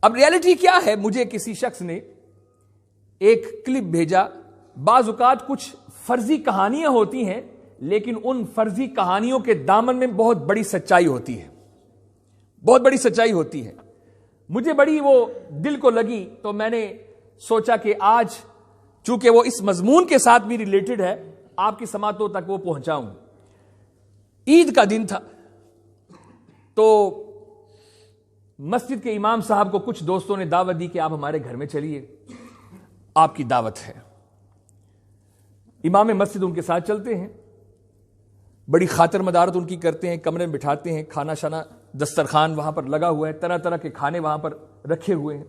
اب ریالٹی کیا ہے؟ مجھے کسی شخص نے ایک کلپ بھیجا. بعض اوقات کچھ فرضی کہانیاں ہوتی ہیں لیکن ان فرضی کہانیوں کے دامن میں بہت بڑی سچائی ہوتی ہے، بہت بڑی سچائی ہوتی ہے. مجھے بڑی وہ دل کو لگی تو میں نے سوچا کہ آج چونکہ وہ اس مضمون کے ساتھ بھی ریلیٹڈ ہے آپ کی سماعتوں تک وہ پہنچاؤں. عید کا دن تھا تو مسجد کے امام صاحب کو کچھ دوستوں نے دعوت دی کہ آپ ہمارے گھر میں چلیے، آپ کی دعوت ہے. امام مسجد ان کے ساتھ چلتے ہیں، بڑی خاطر مدارت ان کی کرتے ہیں، کمرے میں بٹھاتے ہیں، کھانا شانا دسترخوان وہاں پر لگا ہوا ہے، طرح طرح کے کھانے وہاں پر رکھے ہوئے ہیں.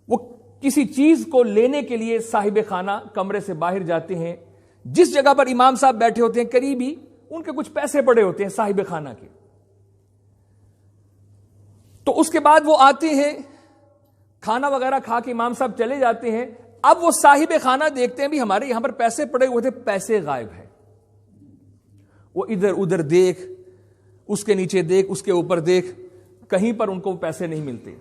وہ کسی چیز کو لینے کے لیے صاحب خانہ کمرے سے باہر جاتے ہیں. جس جگہ پر امام صاحب بیٹھے ہوتے ہیں قریب ہی ان کے کچھ پیسے پڑے ہوتے ہیں صاحب خانہ کے. تو اس کے بعد وہ آتے ہیں، کھانا وغیرہ کھا کے امام صاحب چلے جاتے ہیں. اب وہ صاحب خانہ دیکھتے ہیں بھی ہمارے یہاں پر پیسے پڑے ہوئے تھے، پیسے غائب ہیں. وہ ادھر ادھر دیکھ، اس کے نیچے دیکھ، اس کے اوپر دیکھ، کہیں پر ان کو پیسے نہیں ملتے.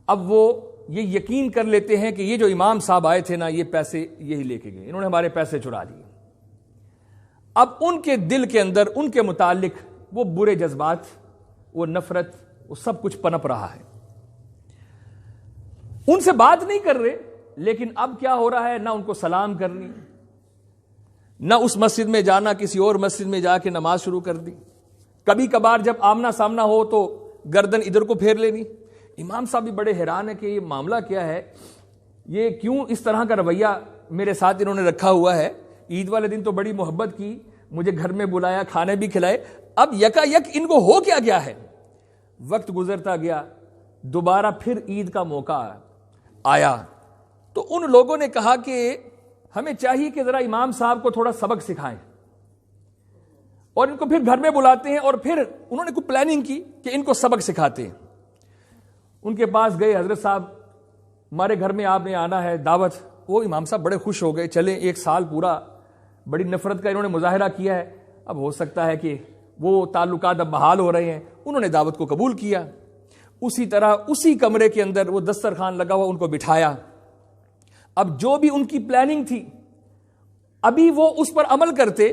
اب وہ یہ یقین کر لیتے ہیں کہ یہ جو امام صاحب آئے تھے نا یہ پیسے یہی لے کے گئے، انہوں نے ہمارے پیسے چرا لیے. اب ان کے دل کے اندر ان کے متعلق وہ برے جذبات، وہ نفرت، وہ سب کچھ پنپ رہا ہے. ان سے بات نہیں کر رہے لیکن اب کیا ہو رہا ہے، نہ ان کو سلام کرنی، نہ اس مسجد میں جانا، کسی اور مسجد میں جا کے نماز شروع کر دی. کبھی کبھار جب آمنا سامنا ہو تو گردن ادھر کو پھیر لینی. امام صاحب بھی بڑے حیران ہے کہ یہ معاملہ کیا ہے، یہ کیوں اس طرح کا رویہ میرے ساتھ انہوں نے رکھا ہوا ہے. عید والے دن تو بڑی محبت کی، مجھے گھر میں بلایا، کھانے بھی کھلائے، اب یکا یک ان کو ہو کیا گیا ہے. وقت گزرتا گیا، دوبارہ پھر عید کا موقع آیا تو ان لوگوں نے کہا کہ ہمیں چاہیے کہ ذرا امام صاحب کو تھوڑا سبق سکھائیں، اور ان کو پھر گھر میں بلاتے ہیں اور پھر انہوں نے کوئی پلاننگ کی کہ ان کو سبق سکھاتے ہیں. ان کے پاس گئے، حضرت صاحب ہمارے گھر میں آپ نے آنا ہے، دعوت. وہ امام صاحب بڑے خوش ہو گئے، چلیں ایک سال پورا بڑی نفرت کا انہوں نے مظاہرہ کیا ہے، اب ہو سکتا ہے کہ وہ تعلقات اب بحال ہو رہے ہیں. انہوں نے دعوت کو قبول کیا. اسی طرح اسی کمرے کے اندر وہ دسترخوان لگا ہوا ان کو بٹھایا. اب جو بھی ان کی پلاننگ تھی ابھی وہ اس پر عمل کرتے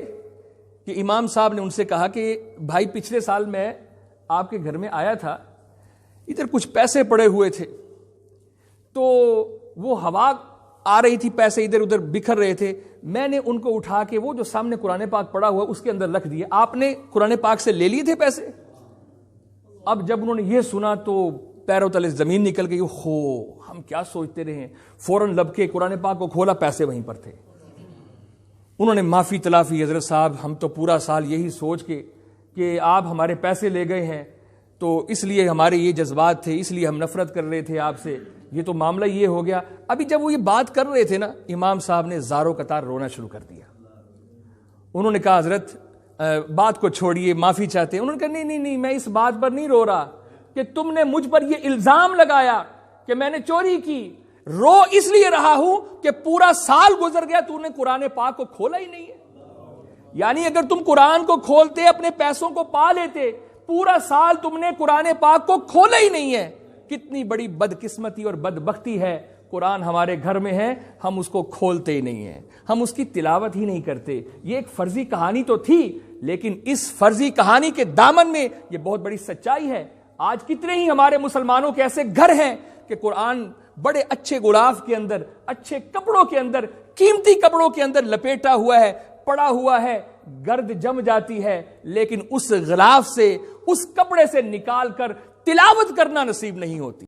کہ امام صاحب نے ان سے کہا کہ بھائی پچھلے سال میں آپ کے گھر میں آیا تھا، ادھر کچھ پیسے پڑے ہوئے تھے تو وہ ہوا آ رہی تھی، پیسے ادھر ادھر بکھر رہے تھے، میں نے ان کو اٹھا کے وہ جو سامنے قرآن پاک پڑا ہوا اس کے اندر رکھ دیے، آپ نے قرآن پاک سے لے لیے تھے پیسے. اب جب انہوں نے یہ سنا تو پیروں تلے زمین نکل گئی. ہو ہم کیا سوچتے رہے ہیں، فوراً لب کے قرآن پاک کو کھولا، پیسے وہیں پر تھے. انہوں نے معافی تلافی، حضرت صاحب ہم تو پورا سال یہی سوچ کے کہ آپ ہمارے پیسے لے گئے ہیں تو اس لیے ہمارے یہ جذبات تھے، اس لیے ہم نفرت کر رہے تھے آپ سے، یہ تو معاملہ یہ ہو گیا. ابھی جب وہ یہ بات کر رہے تھے نا امام صاحب نے زاروں قطار رونا شروع کر دیا. انہوں نے کہا حضرت بات کو چھوڑیے، معافی چاہتے ہیں. انہوں نے کہا نہیں نہیں نہیں، میں اس بات پر نہیں رو رہا کہ تم نے مجھ پر یہ الزام لگایا کہ میں نے چوری کی، رو اس لیے رہا ہوں کہ پورا سال گزر گیا تو نے قرآن پاک کو کھولا ہی نہیں ہے. یعنی اگر تم قرآن کو کھولتے اپنے پیسوں کو پا لیتے، پورا سال تم نے قرآن پاک کو کھولا ہی نہیں ہے. کتنی بڑی بدقسمتی اور بدبختی ہے، قرآن ہمارے گھر میں ہے، ہم اس کو کھولتے ہی نہیں ہیں، ہم اس کی تلاوت ہی نہیں کرتے. یہ ایک فرضی کہانی تو تھی لیکن اس فرضی کہانی کے دامن میں یہ بہت بڑی سچائی ہے. آج کتنے ہی ہمارے مسلمانوں کے ایسے گھر ہیں کہ قرآن بڑے اچھے غلاف کے اندر، اچھے کپڑوں کے اندر، قیمتی کپڑوں کے اندر لپیٹا ہوا ہے، پڑا ہوا ہے، گرد جم جاتی ہے لیکن اس غلاف سے، اس کپڑے سے نکال کر تلاوت کرنا نصیب نہیں ہوتی.